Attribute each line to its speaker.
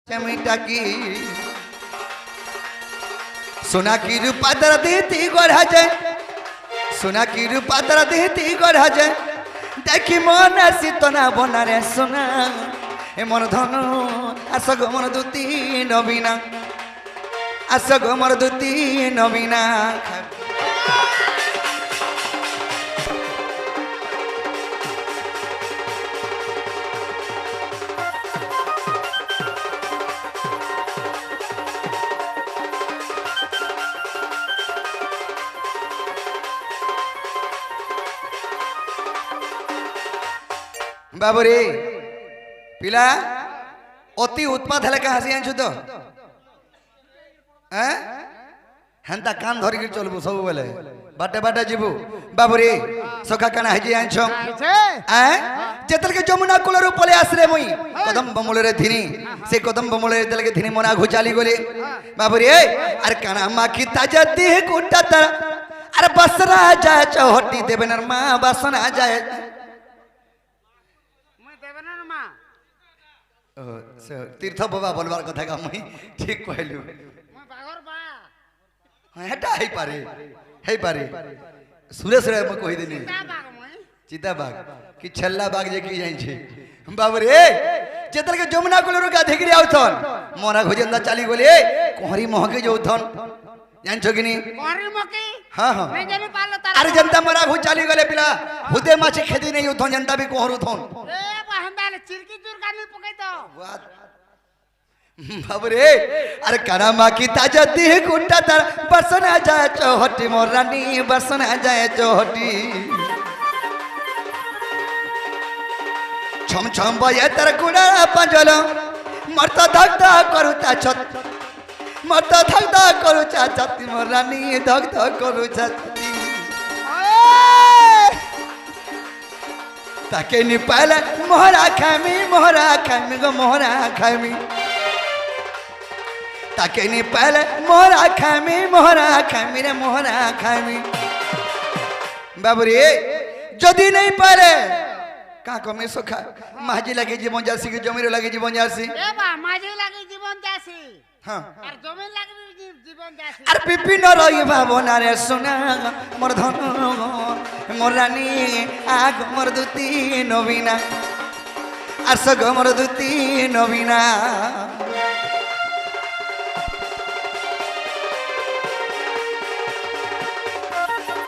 Speaker 1: चमिटा की सोना की रूपा दर देती गढ़ा जाए सोना की रूपा दर देती गढ़ा जाए देखी मन शीतना बना रे सोना ए मन धन आस गो मन दूती नवीना आस गो मन दूती नवीना बाबुरे पिला अति उत्पात है हसी आनछु तो हेन्ता कान धरिक चलबू सब बेले बाटे बाटे जीवू बाबुरे सखा काना हजी आनछ जेतल के जमुना कुलर पले आसरे मुई कदम बमुले धिनी से कदम बमुले तेल के धिनी मना घुचाली गले बाबुरे अरे काना माखी ताजा देह कुटा तर अरे बसरा जाए चौहटी देवे नरमा बसना जाए तीर्थ बाबा बोलबार कथा का मुई ठीक कहलु हेटा हे पारे सुरेश रे म कहि देनी चिता बाग कि छल्ला बाग जे की जाई छे बाबू रे जेतल के जमुना कुलर का धेगरी आउथन मोरा घोजंदा चाली गोले कोहरी महके जोथन जानछो कि नी कोहरी महके हां हां मैं जनी पालो तारा अरे जनता मोरा घो चाली गले पिला हुदे माछी खेदी नहीं उथन जनता भी कोहरु थन ए बहंदाले चिरकी दुर्गानी पकई दो बाबू रे अरे काना की ताजा देह कुंटा तर बसना जाए चौहटी मोर रानी बसना जाए चौहटी छम छम बजे तर कुड़ा पंजल मरता धक करूता छत मरता धक करूचा छती मोर रानी धक करूचा छती ताके नि पहले मोहरा खामी गो मोहरा खामी ताके नि पहले मोहरा खामी रे मोहरा खामी बाबुरे जदी नहीं पारे का कमे सखा माजी लगे जीवन जासी के जमीर लगे जीवन जासी ए बा माजी लगे जीवन जासी हां और जमीन लगे जीवन जासी अरे पिपी न रही भावना रे सोना मोर धन मोर रानी आग मोर दूती नवीना आस गो मोर दूती नवीना